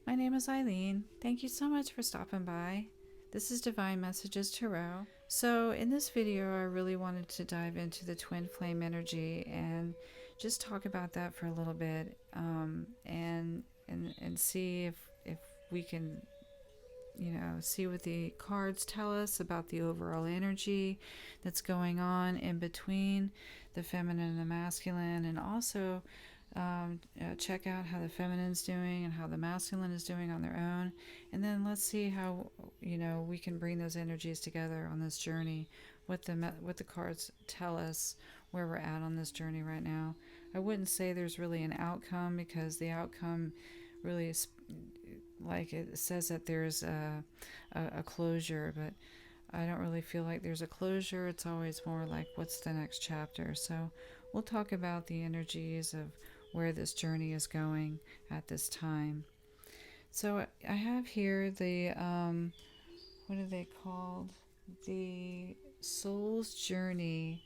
My name is Eileen. Thank you so much for stopping by. This is Divine Messages Tarot. So, in this video, I really wanted to dive into the twin flame energy and just talk about that for a little bit, and see if we can, see what the cards tell us about the overall energy that's going on in between the feminine and the masculine, and also check out how the feminine's doing and how the masculine is doing on their own. And then let's see how we can bring those energies together on this journey. What the cards tell us where we're at on this journey right now. I wouldn't say there's really an outcome, because the outcome really is, like, it says that there's a closure, but I don't really feel like there's a closure. It's always more like, what's the next chapter? So we'll talk about the energies of where this journey is going at this time. So I have here the, what are they called? The Soul's Journey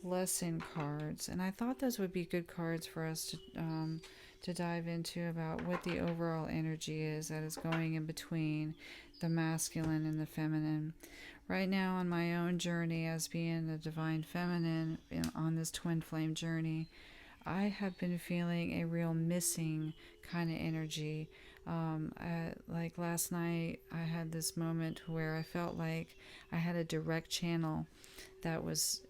lesson cards. And I thought those would be good cards for us to dive into, about what the overall energy is that is going in between the masculine and the feminine. Right now, on my own journey as being the divine feminine, on this twin flame journey, I have been feeling a real missing kind of energy. Like last night, I had this moment where I felt like I had a direct channel that was,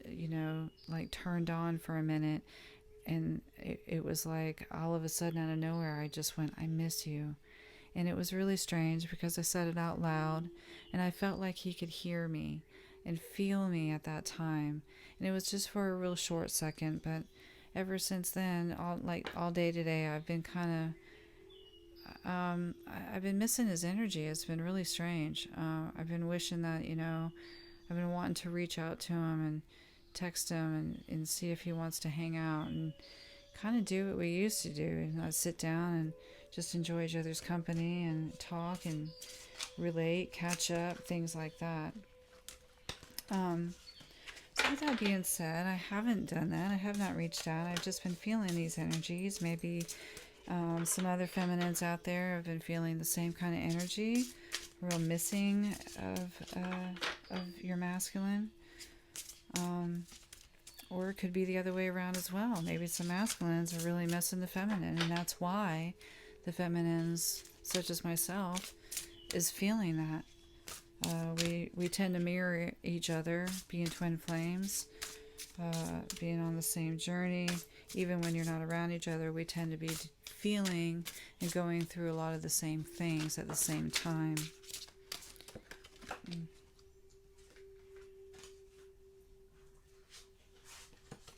like turned on for a minute. And it was like all of a sudden, out of nowhere, I just went, I miss you. And it was really strange because I said it out loud, and I felt like he could hear me and feel me at that time. And it was just for a real short second, but ever since then, all day today, I've been kind of, I've been missing his energy. It's been really strange. I've been wishing that, I've been wanting to reach out to him and text him and see if he wants to hang out and kind of do what we used to do, and sit down and just enjoy each other's company and talk and relate, catch up, things like that. So with that being said, I haven't done that. I have not reached out. I've just been feeling these energies. Maybe some other feminines out there have been feeling the same kind of energy, real missing of your masculine. Or it could be the other way around as well. Maybe some masculines are really missing the feminine, and that's why the feminines, such as myself, is feeling that. We tend to mirror each other, being twin flames, being on the same journey. Even when you're not around each other, we tend to be feeling and going through a lot of the same things at the same time.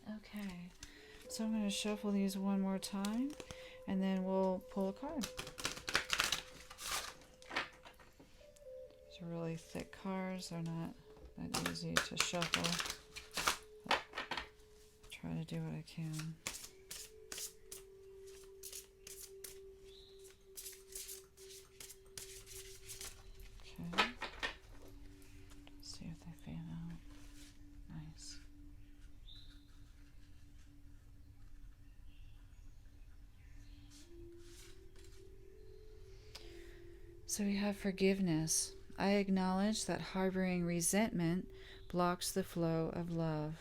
Okay, so I'm going to shuffle these one more time, and then we'll pull a card. These are really thick cards. They're not that easy to shuffle. I'll try to do what I can. Okay. See if they fan out. Nice. So we have forgiveness. I acknowledge that harboring resentment blocks the flow of love.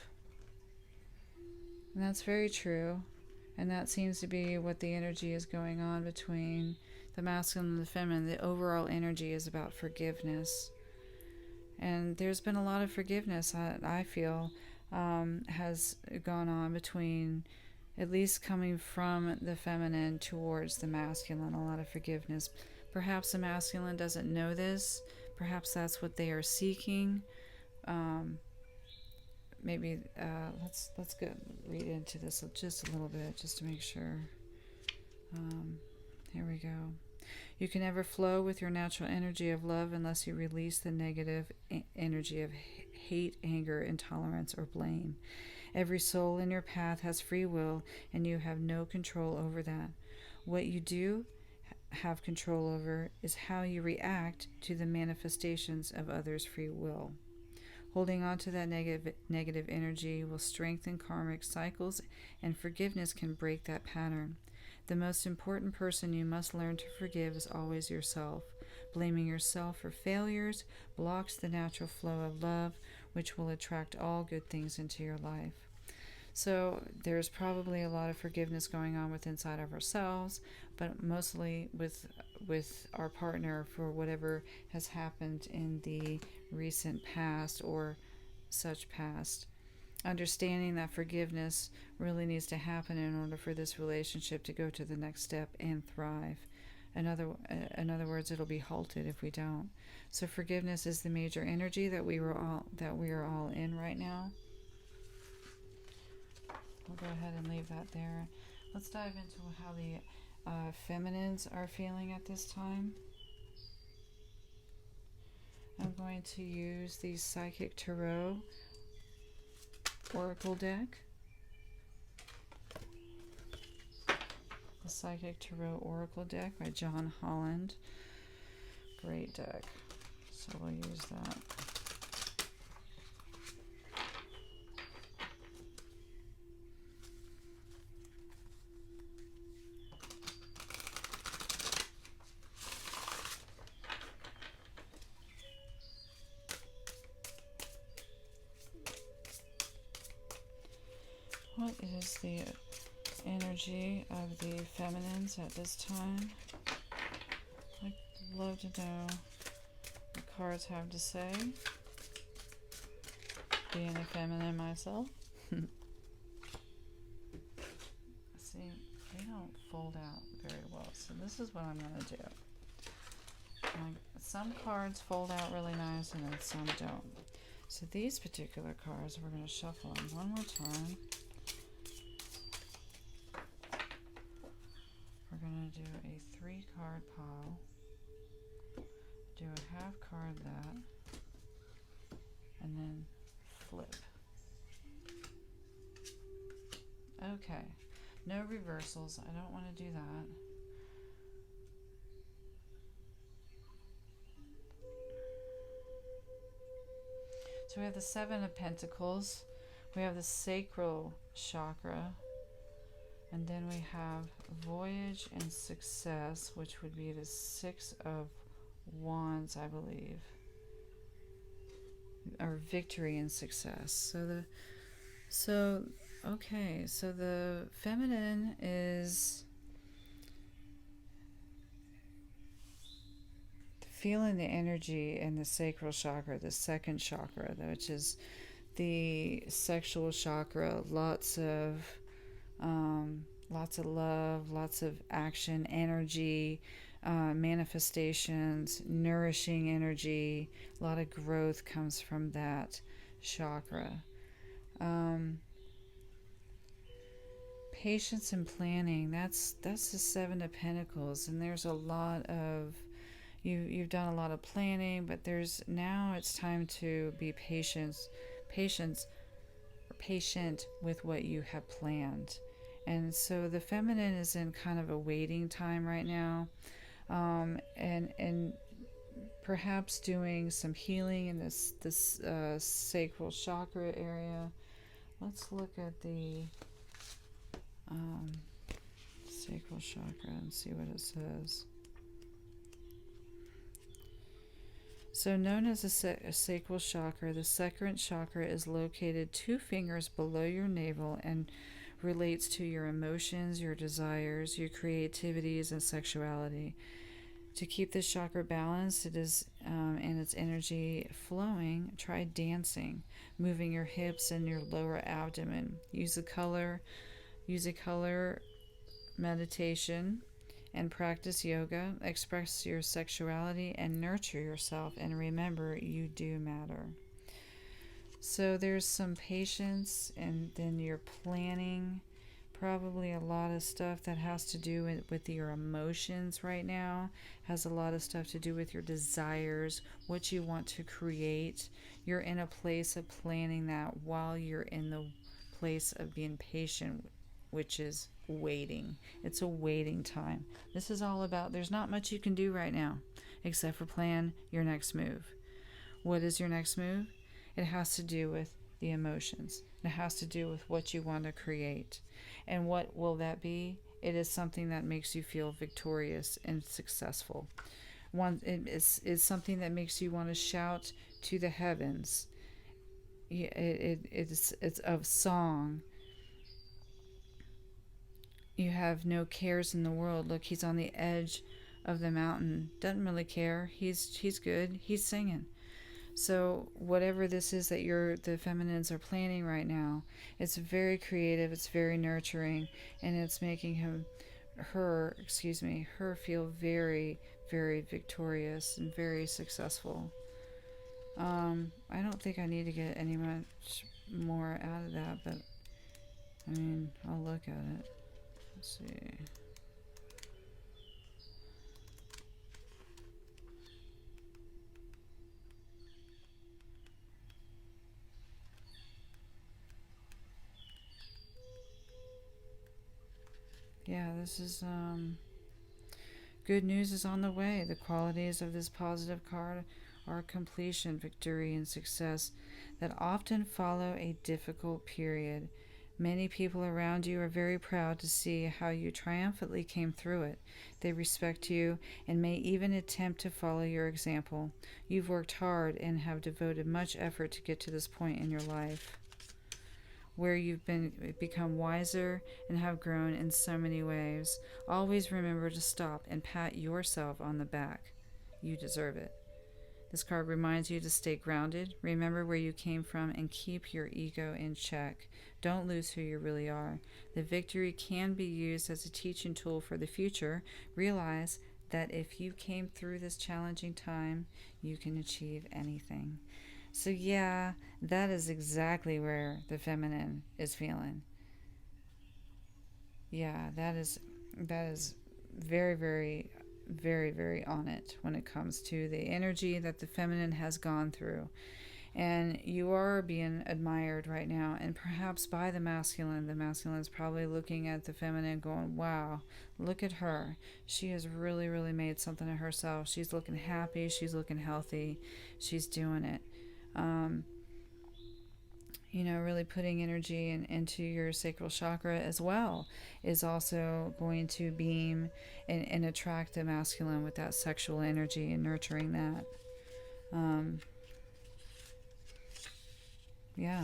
And that's very true. And that seems to be what the energy is going on between the masculine and the feminine. The overall energy is about forgiveness. And there's been a lot of forgiveness, I feel, has gone on between, at least coming from the feminine towards the masculine. A lot of forgiveness. Perhaps the masculine doesn't know this. Perhaps that's what they are seeking. Maybe let's go read into this just a little bit, just to make sure. Here we go. You can never flow with your natural energy of love unless you release the negative energy of hate, anger, intolerance, or blame. Every soul in your path has free will, and you have no control over that. What you do have control over is how you react to the manifestations of others' free will. Holding on to that negative energy will strengthen karmic cycles, and forgiveness can break that pattern. The most important person you must learn to forgive is always yourself. Blaming yourself for failures blocks the natural flow of love, which will attract all good things into your life. So there's probably a lot of forgiveness going on with inside of ourselves, but mostly with our partner for whatever has happened in the recent past or such past. Understanding that forgiveness really needs to happen in order for this relationship to go to the next step and thrive. In other words, it'll be halted if we don't. So forgiveness is the major energy that we are all in right now. We'll go ahead and leave that there. Let's dive into how the feminines are feeling at this time. I'm going to use the Psychic Tarot Oracle deck. The Psychic Tarot Oracle deck by John Holland. Great deck. So we'll use that. What is the energy of the feminines at this time? I'd love to know what cards have to say. Being a feminine myself. See, they don't fold out very well, so this is what I'm going to do. Some cards fold out really nice and then some don't. So these particular cards, we're going to shuffle them one more time. We're going to do a 3-card pile, do a half card that, and then flip. Okay, no reversals. I don't want to do that. So we have the 7 of Pentacles, we have the sacral chakra, and then we have Voyage and Success, which would be the 6 of Wands, I believe, or Victory and Success. So the feminine is feeling the energy in the sacral chakra, the second chakra, which is the sexual chakra. Lots of love, lots of action, energy, manifestations, nourishing energy. A lot of growth comes from that chakra. Patience and planning. That's the 7 of Pentacles, and there's a lot of you've done a lot of planning, but now it's time to be patient with what you have planned. And so the feminine is in kind of a waiting time right now, and perhaps doing some healing in this sacral chakra area. Let's look at the sacral chakra and see what it says. So known as a sacral chakra, the second chakra is located 2 fingers below your navel and relates to your emotions, your desires, your creativities, and sexuality. To keep this chakra balanced, and its energy flowing, try dancing, moving your hips and your lower abdomen. Use a color meditation, and practice yoga. Express your sexuality and nurture yourself, and remember, you do matter. So there's some patience, and then you're planning probably a lot of stuff that has to do with your emotions right now, has a lot of stuff to do with your desires, what you want to create. You're in a place of planning that while you're in the place of being patient, which is waiting. It's a waiting time. This is all about, there's not much you can do right now except for plan your next move. What is your next move? It has to do with the emotions. It has to do with what you want to create. And what will that be? It is something that makes you feel victorious and successful. It is something that makes you want to shout to the heavens. It's of song. You have no cares in the world. Look, he's on the edge of the mountain. Doesn't really care. He's good. He's singing. So whatever this is that the feminines are planning right now, it's very creative, it's very nurturing, and it's making her feel very, very victorious and very successful. I don't think I need to get any much more out of that, but I mean, I'll look at it. Let's see. Yeah, this is good news is on the way. The qualities of this positive card are completion, victory, and success that often follow a difficult period. Many people around you are very proud to see how you triumphantly came through it. They respect you and may even attempt to follow your example. You've worked hard and have devoted much effort to get to this point in your life where become wiser and have grown in so many ways. Always remember to stop and pat yourself on the back. You deserve it. This card reminds you to stay grounded, remember where you came from, and keep your ego in check. Don't lose who you really are. The victory can be used as a teaching tool for the future. Realize that if you came through this challenging time, you can achieve anything. So yeah, that is exactly where the feminine is feeling. Yeah, that is very, very, very, very on it when it comes to the energy that the feminine has gone through. And you are being admired right now, and perhaps by the masculine. The masculine is probably looking at the feminine going, wow, look at her. She has really, really made something of herself. She's looking happy, she's looking healthy, she's doing it. Um, really putting energy into your sacral chakra as well is also going to beam and attract the masculine with that sexual energy and nurturing that. Um, yeah.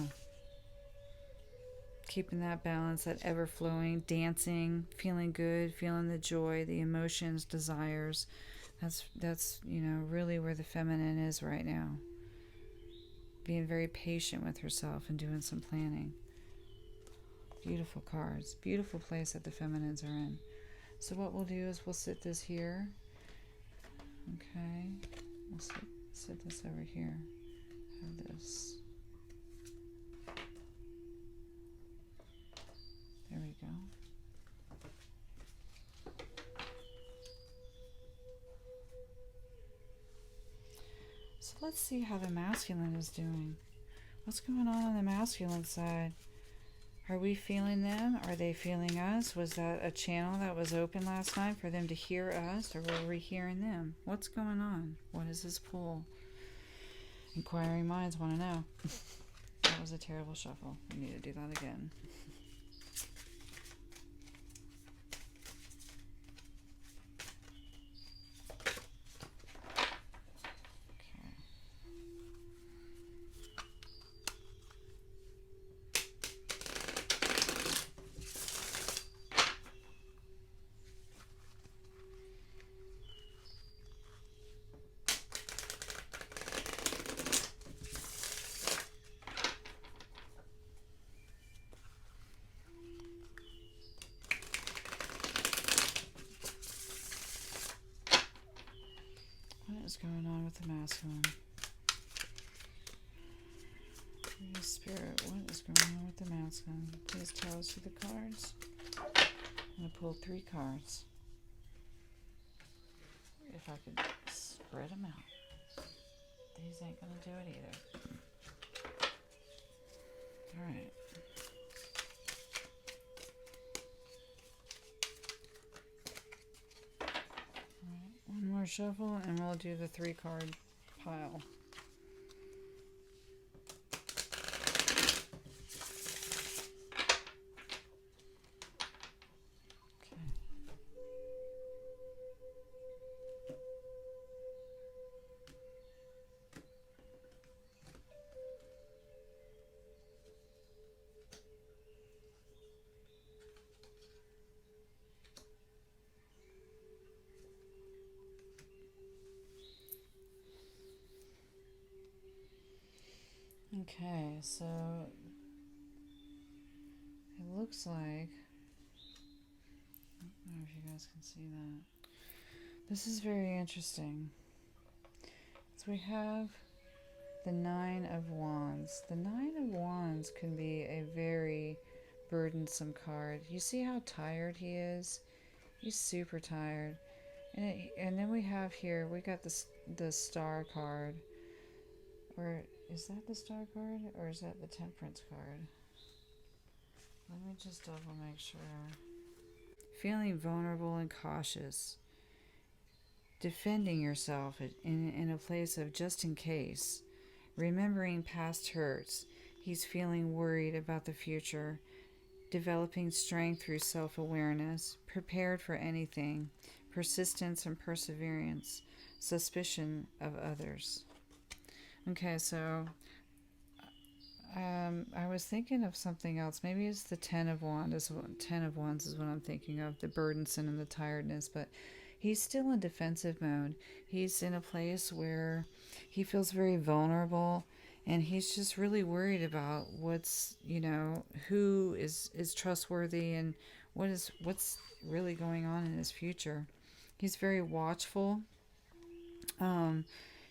Keeping that balance, that ever flowing, dancing, feeling good, feeling the joy, the emotions, desires. That's really where the feminine is right now. Being very patient with herself and doing some planning. Beautiful cards. Beautiful place that the feminines are in. So what we'll do is we'll sit this here. Okay. We'll sit this over here. Have this. There we go. So let's see how the masculine is doing. What's going on the masculine side? Are we feeling them? Are they feeling us? Was that a channel that was open last night for them to hear us, or were we hearing them? What's going on? What is this pull? Inquiring minds want to know. That was a terrible shuffle. We need to do that again. What is going on with the masculine? Please, Spirit, what is going on with the masculine? Please tell us through the cards. I'm going to pull 3 cards. If I could spread them out. These ain't going to do it either. Alright. One more shuffle and we'll do the 3 card pile. Okay. Okay, so it looks like, I don't know if you guys can see that. This is very interesting. So we have the Nine of Wands. The Nine of Wands can be a very burdensome card. You see how tired he is? He's super tired. And then we have here, we got the Star card. Or is that the Star card? Or is that the Temperance card? Let me just double make sure. Feeling vulnerable and cautious. Defending yourself in a place of just in case. Remembering past hurts. He's feeling worried about the future. Developing strength through self-awareness. Prepared for anything. Persistence and perseverance. Suspicion of others. Okay, so I was thinking of something else. Maybe it's the Ten of Wands. Ten of Wands is what I'm thinking of, the burdensome and the tiredness. But he's still in defensive mode. He's in a place where he feels very vulnerable, and he's just really worried about what's, who is trustworthy and what's really going on in his future. He's very watchful.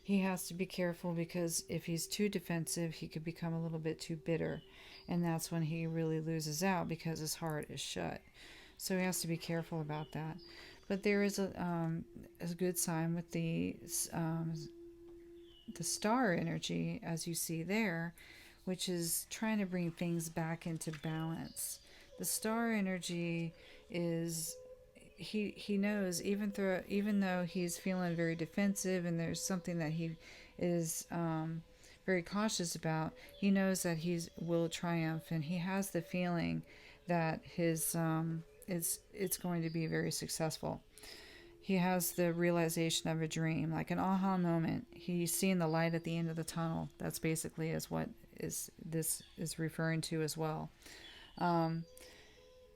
He has to be careful because if he's too defensive, he could become a little bit too bitter. And that's when he really loses out because his heart is shut. So he has to be careful about that. But there is a good sign with the star energy, as you see there, which is trying to bring things back into balance. The star energy is he knows even though he's feeling very defensive and there's something that he is very cautious about, he knows that he will triumph, and he has the feeling that his it's going to be very successful. He has the realization of a dream, like an aha moment. He's seeing the light at the end of the tunnel. That's basically is what this is referring to as well.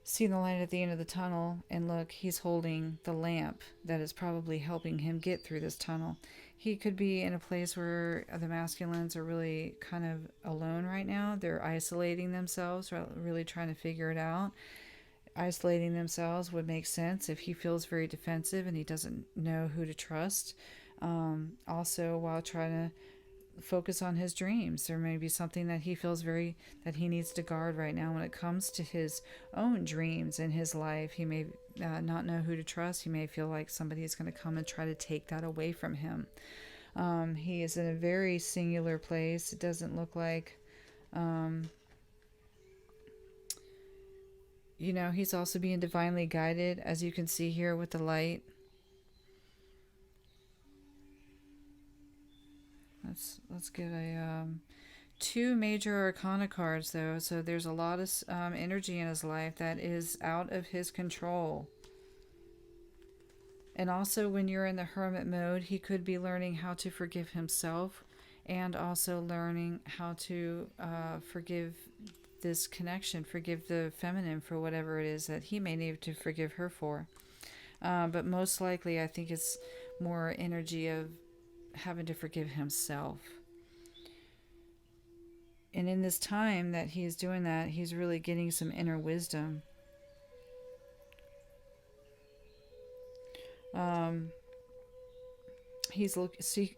Seeing the light at the end of the tunnel, and look, he's holding the lamp that is probably helping him get through this tunnel. He could be in a place where the masculines are really kind of alone right now. They're isolating themselves, really trying to figure it out. Isolating themselves would make sense if he feels very defensive and he doesn't know who to trust. Also, while trying to focus on his dreams, there may be something that he feels that he needs to guard right now when it comes to his own dreams in his life. He may not know who to trust. He may feel like somebody is going to come and try to take that away from him. He is in a very singular place. It doesn't look like he's also being divinely guided, as you can see here with the light. Let's get a two major arcana cards though. So there's a lot of energy in his life that is out of his control. And also, when you're in the hermit mode, he could be learning how to forgive himself, and also learning how to forgive this connection, forgive the feminine for whatever it is that he may need to forgive her for. But most likely, I think it's more energy of having to forgive himself. And in this time that he is doing that, he's really getting some inner wisdom. He's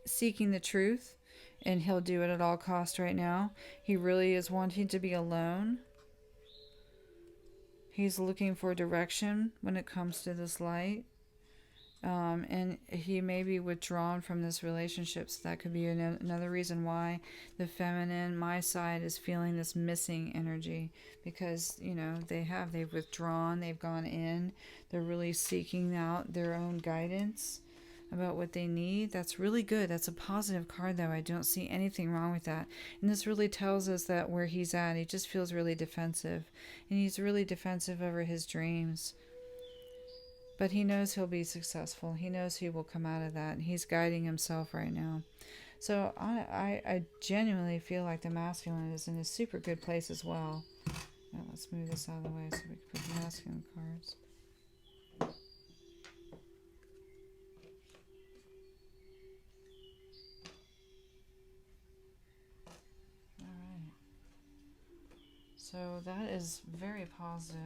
seeking the truth, and he'll do it at all costs right now. He really is wanting to be alone. He's looking for direction when it comes to this light. And he may be withdrawn from this relationship, so that could be another reason why the feminine, my side, is feeling this missing energy, because they've withdrawn, they've gone in, they're really seeking out their own guidance about what they need. That's really good. That's a positive card, though. I don't see anything wrong with that. And this really tells us that where he's at, he just feels really defensive, and he's really defensive over his dreams. But he knows he'll be successful. He knows he will come out of that. And he's guiding himself right now. So I genuinely feel like the masculine is in a super good place as well. Now let's move this out of the way so we can put the masculine cards. Alright. So that is very positive.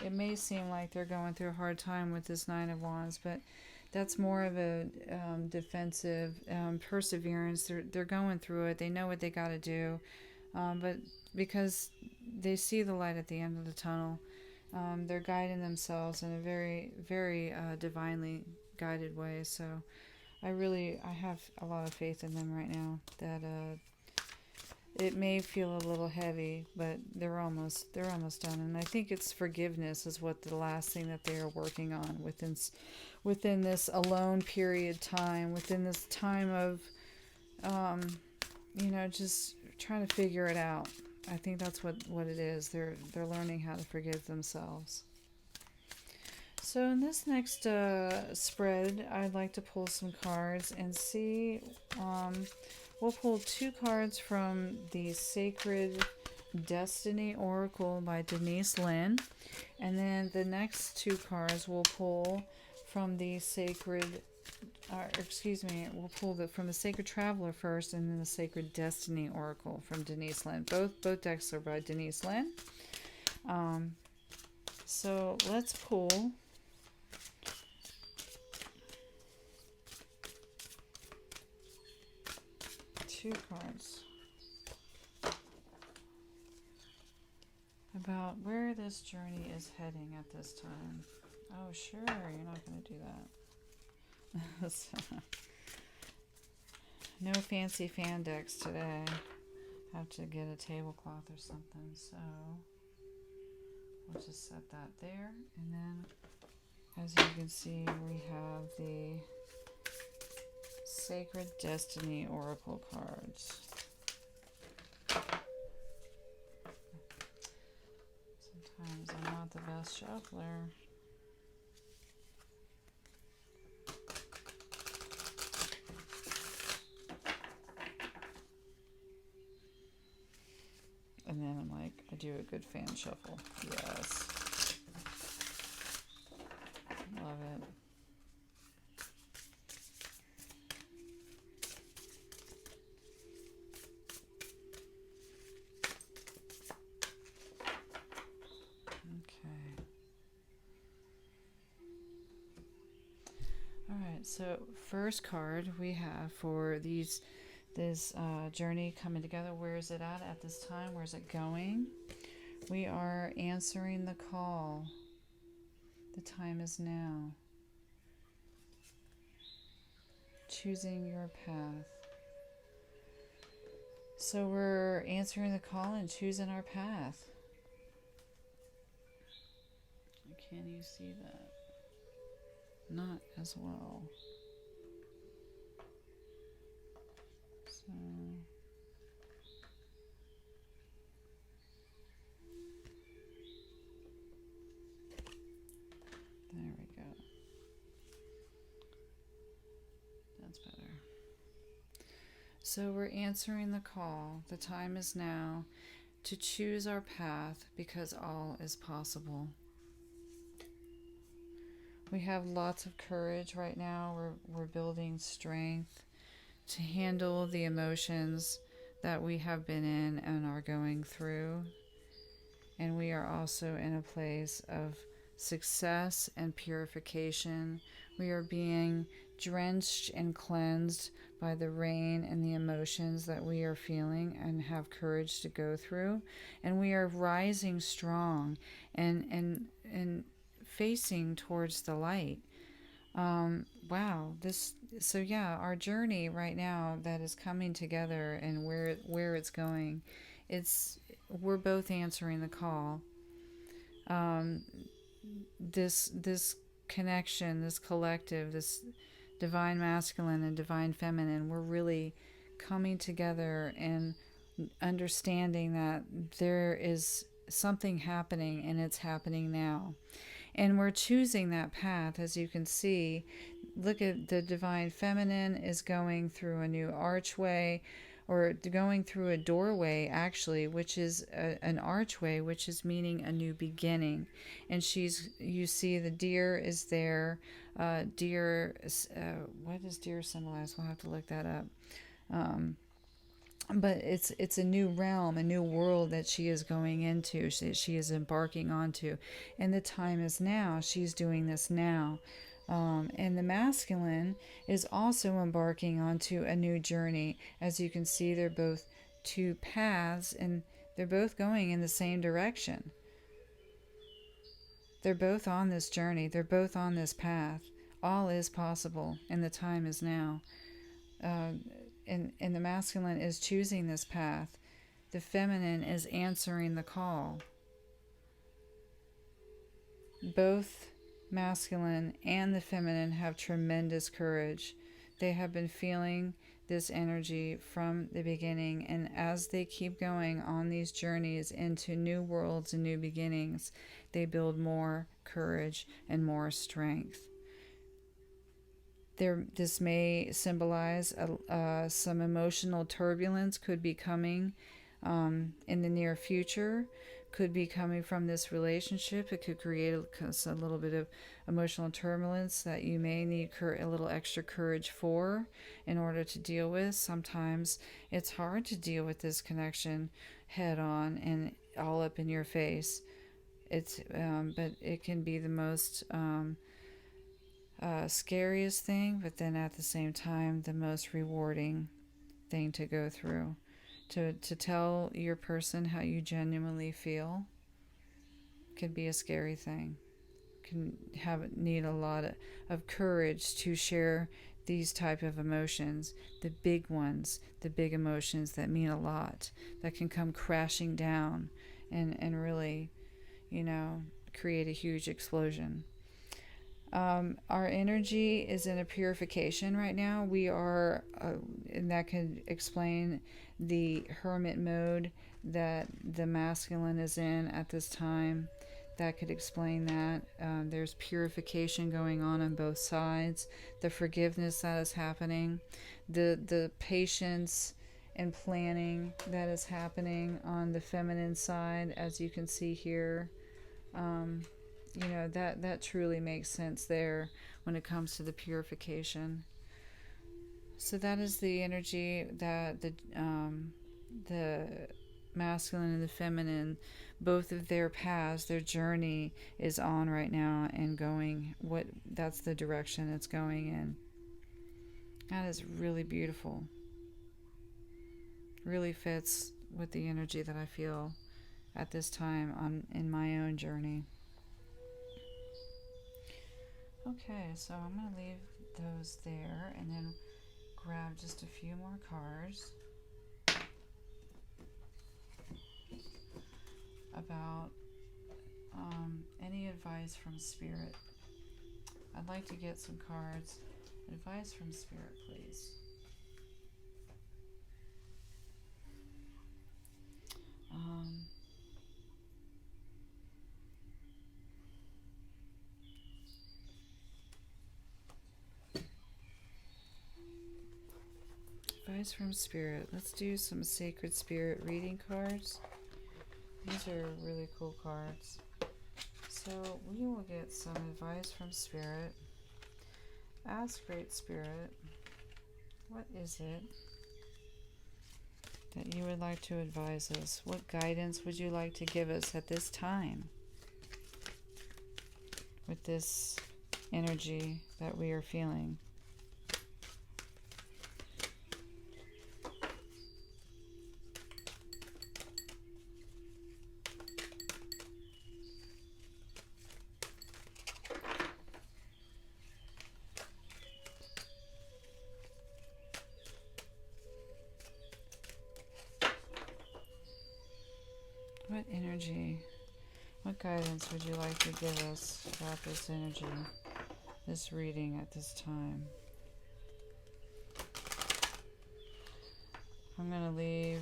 It may seem like they're going through a hard time with this Nine of Wands, but that's more of a defensive perseverance. They're going through it. They know what they got to do, but because they see the light at the end of the tunnel, they're guiding themselves in a very, very divinely guided way. So I have a lot of faith in them right now. That it may feel a little heavy, but they're almost done. And I think it's forgiveness is what the last thing that they are working on within this alone period time, within this time of just trying to figure it out. I think that's what it is. They're learning how to forgive themselves. So in this next spread, I'd like to pull some cards and see. We'll pull 2 cards from the Sacred Destiny Oracle by Denise Linn, and then the next 2 cards we'll pull from the we'll pull from the Sacred Traveler first, and then the Sacred Destiny Oracle from Denise Linn. Both decks are by Denise Linn. So let's pull. Two cards about where this journey is heading at this time. Oh, sure, you're not going to do that. No fancy fan decks today. Have to get a tablecloth or something, so we'll just set that there. And then, as you can see, we have the Sacred Destiny Oracle cards. Sometimes I'm not the best shuffler. And then I'm like, I do a good fan shuffle. Yes. Love it. So first card we have for this journey coming together. Where is it at this time? Where's it going? We are answering the call. The time is now. Choosing your path. So we're answering the call and choosing our path. Can you see that? Not as well. So there we go. That's better. So we're answering the call. The time is now to choose our path because all is possible. We have lots of courage right now. We're building strength to handle the emotions that we have been in and are going through. And we are also in a place of success and purification. We are being drenched and cleansed by the rain and the emotions that we are feeling and have courage to go through. And we are rising strong and facing towards the light. Wow, our journey right now that is coming together and where it's going, we're both answering the call. This connection, this collective, this divine masculine and divine feminine, we're really coming together and understanding that there is something happening and it's happening now. And we're choosing that path, as you can see. Look at the divine feminine is going through a new archway, or going through a doorway, actually, which is an archway, which is meaning a new beginning. And you see the deer is there. Deer, what does deer symbolize? We'll have to look that up. but it's a new realm, a new world that she is going into. She is embarking onto, and the time is now. She's doing this now. And the masculine is also embarking onto a new journey. As you can see, they're both two paths, and they're both going in the same direction. They're both on this journey, they're both on this path. All is possible, and the time is now. Uh, and the masculine is choosing this path. The feminine is answering the call. Both masculine and the feminine have tremendous courage. They have been feeling this energy from the beginning, and as they keep going on these journeys into new worlds and new beginnings, they build more courage and more strength. This may symbolize some emotional turbulence could be coming in the near future, could be coming from this relationship. It could create a little bit of emotional turbulence that you may need a little extra courage for in order to deal with. Sometimes it's hard to deal with this connection head on and all up in your face. But it can be the most scariest thing, but then at the same time, the most rewarding thing to go through. To tell your person how you genuinely feel can be a scary thing. Can need a lot of courage to share these type of emotions, the big ones, the big emotions that mean a lot, that can come crashing down and really, create a huge explosion. Our energy is in a purification right now. We are, and that could explain the hermit mode that the masculine is in at this time. That could explain that. There's purification going on both sides. The forgiveness that is happening, the patience and planning that is happening on the feminine side, as you can see here. That truly makes sense there when it comes to the purification. So that is the energy that the masculine and the feminine, both of their paths, their journey is on right now and going. That's the direction it's going in. That is really beautiful. Really fits with the energy that I feel at this time in my own journey. Okay, so I'm going to leave those there and then grab just a few more cards about any advice from Spirit. I'd like to get some cards. Advice from Spirit, please. Advice from Spirit. Let's do some Sacred Spirit reading cards. These are really cool cards. So we will get some advice from Spirit. Ask Great Spirit, what is it that you would like to advise us? What guidance would you like to give us at this time with this energy that we are feeling? What energy, what guidance would you like to give us about this energy, this reading at this time? I'm going to leave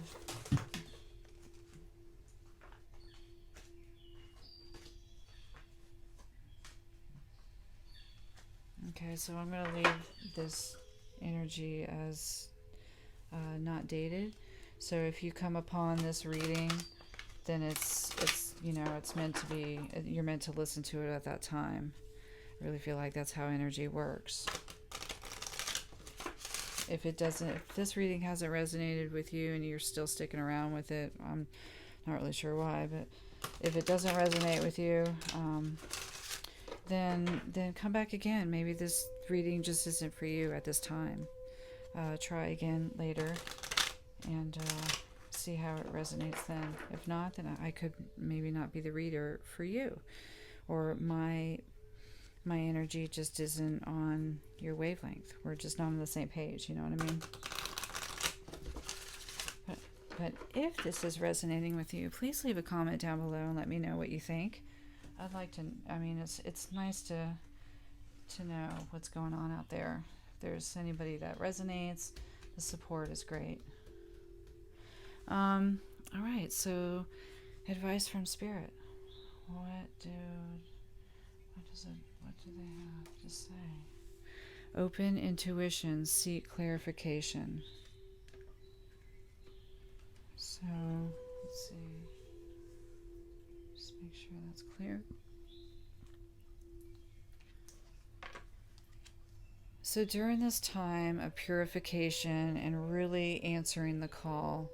okay, so I'm going to leave this energy as not dated. So if you come upon this reading, then it's meant to be, you're meant to listen to it at that time. I really feel like that's how energy works. if this reading hasn't resonated with you and you're still sticking around with it, I'm not really sure why, but if it doesn't resonate with you, then come back again. Maybe this reading just isn't for you at this time. Try again later and see how it resonates then. If not, then I could maybe not be the reader for you, or my energy just isn't on your wavelength. We're just not on the same page, you know what I mean? But if this is resonating with you, please leave a comment down below and let me know what you think. I'd like to, I mean, it's nice to know what's going on out there. If there's anybody that resonates, the support is great. All right, so advice from Spirit. What do they have to say? Open intuition, seek clarification. So, let's see. Just make sure that's clear. So during this time of purification and really answering the call,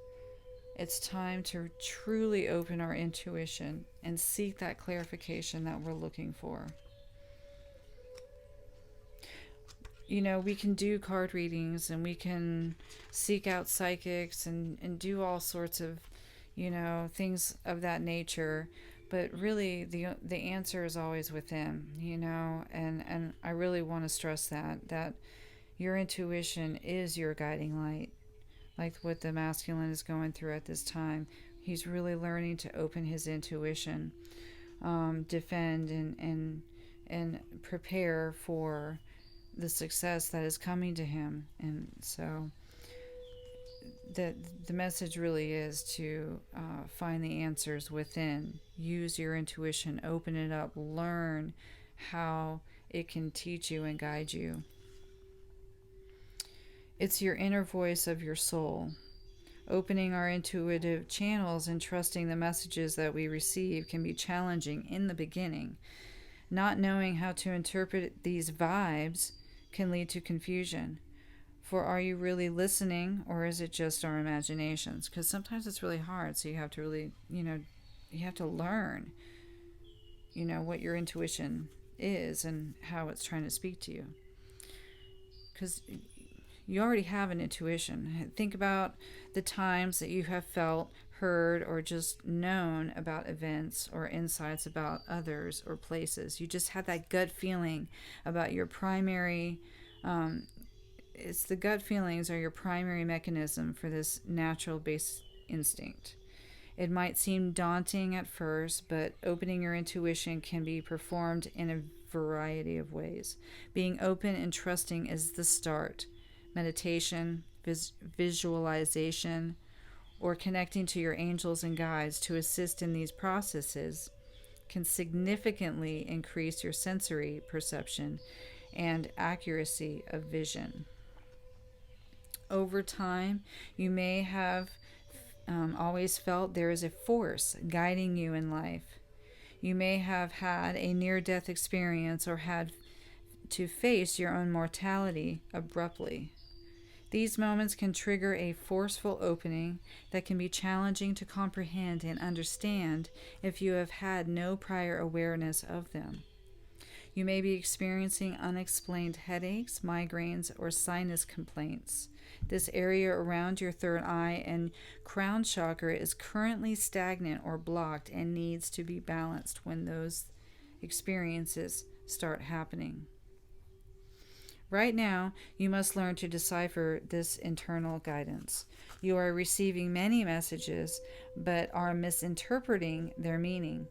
it's time to truly open our intuition and seek that clarification that we're looking for. You know, we can do card readings and we can seek out psychics and do all sorts of, you know, things of that nature. But really, the answer is always within, you know, and I really want to stress that your intuition is your guiding light, like what the masculine is going through at this time. He's really learning to open his intuition, defend and prepare for the success that is coming to him. And so the message really is to find the answers within. Use your intuition, open it up, learn how it can teach you and guide you. It's your inner voice of your soul. Opening our intuitive channels and trusting the messages that we receive can be challenging in the beginning. Not knowing how to interpret these vibes can lead to confusion. For are you really listening, or is it just our imaginations? Because sometimes it's really hard, so you have to really, you have to learn, what your intuition is and how it's trying to speak to you. Because you already have an intuition. Think about the times that you have felt, heard, or just known about events or insights about others or places. You just had that gut feeling about your primary, it's the gut feelings are your primary mechanism for this natural base instinct. It might seem daunting at first, but opening your intuition can be performed in a variety of ways. Being open and trusting is the start. Meditation, visualization, or connecting to your angels and guides to assist in these processes can significantly increase your sensory perception and accuracy of vision. Over time, you may have always felt there is a force guiding you in life. You may have had a near-death experience or had to face your own mortality abruptly. These moments can trigger a forceful opening that can be challenging to comprehend and understand if you have had no prior awareness of them. You may be experiencing unexplained headaches, migraines, or sinus complaints. This area around your third eye and crown chakra is currently stagnant or blocked and needs to be balanced when those experiences start happening. Right now, you must learn to decipher this internal guidance. You are receiving many messages, but are misinterpreting their meaning.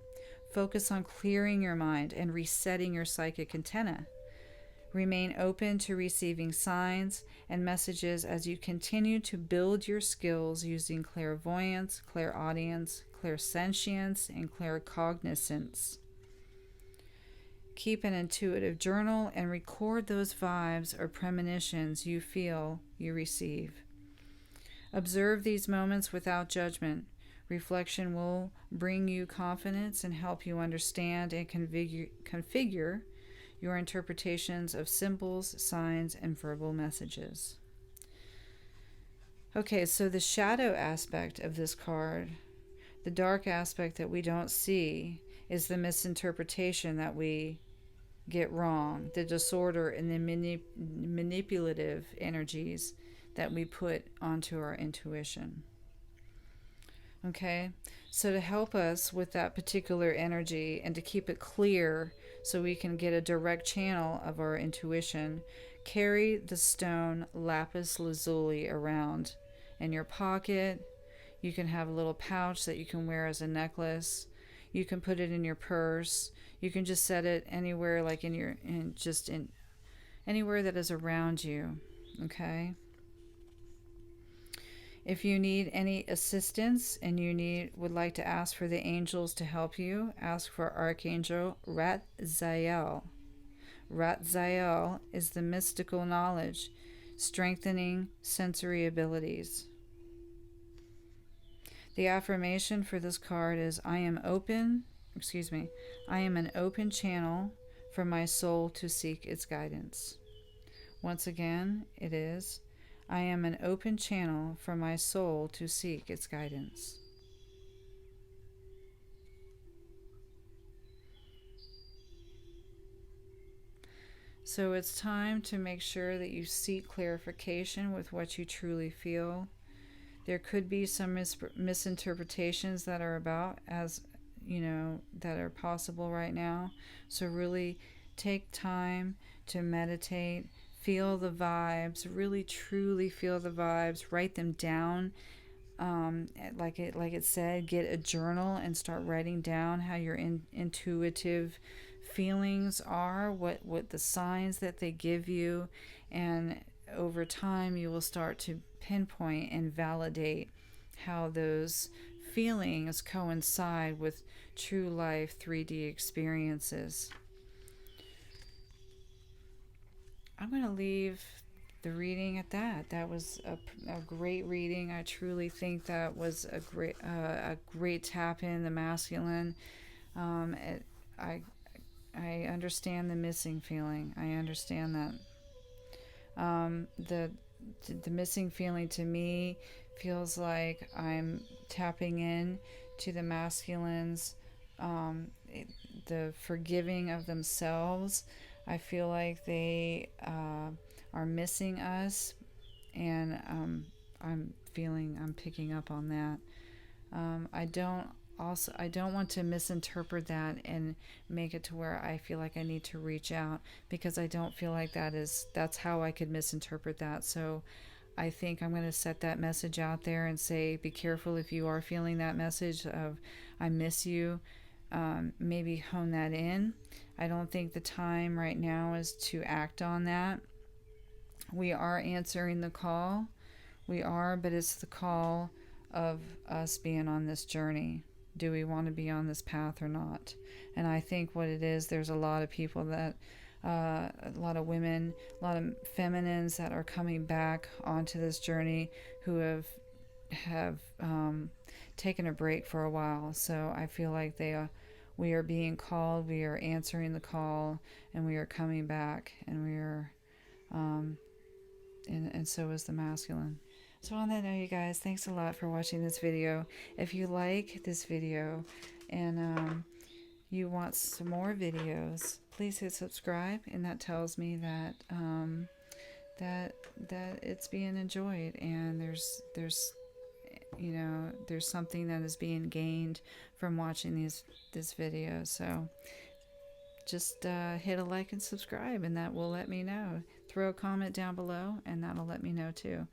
Focus on clearing your mind and resetting your psychic antenna. Remain open to receiving signs and messages as you continue to build your skills using clairvoyance, clairaudience, clairsentience, and claircognizance. Keep an intuitive journal and record those vibes or premonitions you feel you receive. Observe these moments without judgment. Reflection will bring you confidence and help you understand and configure your interpretations of symbols, signs, and verbal messages. Okay, so the shadow aspect of this card, the dark aspect that we don't see, is the misinterpretation that we get wrong, the disorder and the manipulative energies that we put onto our intuition. Okay, so to help us with that particular energy and to keep it clear so we can get a direct channel of our intuition, carry the stone lapis lazuli around in your pocket. You can have a little pouch that you can wear as a necklace. You can put it in your purse. You can just set it anywhere, like in anywhere that is around you. Okay. If you need any assistance and would like to ask for the angels to help you, ask for Archangel Ratziel. Ratziel is the mystical knowledge, strengthening sensory abilities. The affirmation for this card is I am an open channel for my soul to seek its guidance. Once again, it is I am an open channel for my soul to seek its guidance. So it's time to make sure that you seek clarification with what you truly feel. There could be some misinterpretations that are about, as you know, that are possible right now. So really take time to meditate, feel the vibes, really truly feel the vibes, write them down. Like it said, get a journal and start writing down how your intuitive feelings are, what the signs that they give you, and over time you will start to pinpoint and validate how those feelings coincide with true life 3D experiences. I'm going to leave the reading at that. That was a great reading. I truly think that was a great tap in the masculine. I I understand the missing feeling. I understand that. The missing feeling to me feels like I'm tapping in to the masculines, the forgiving of themselves. I feel like they are missing us, and I'm picking up on that. I don't want to misinterpret that and make it to where I feel like I need to reach out, because I don't feel like that's how I could misinterpret that. So I think I'm going to set that message out there and say, be careful if you are feeling that message of I miss you. Maybe hone that in. I don't think the time right now is to act on that. We are answering the call. We are, but it's the call of us being on this journey. Do we want to be on this path or not? And I think what it is, there's a lot of people that, a lot of women, a lot of feminines that are coming back onto this journey who have taken a break for a while. So I feel like we are being called, we are answering the call, and we are coming back, and we are, and so is the masculine. So on that note, you guys, thanks a lot for watching this video. If you like this video and you want some more videos, please hit subscribe, and that tells me that that it's being enjoyed, and there's there's something that is being gained from watching this video. So just hit a like and subscribe, and that will let me know. Throw a comment down below, and that'll let me know too.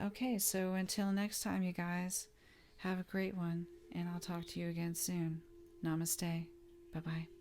Okay, so until next time, you guys, have a great one, and I'll talk to you again soon. Namaste. Bye-bye.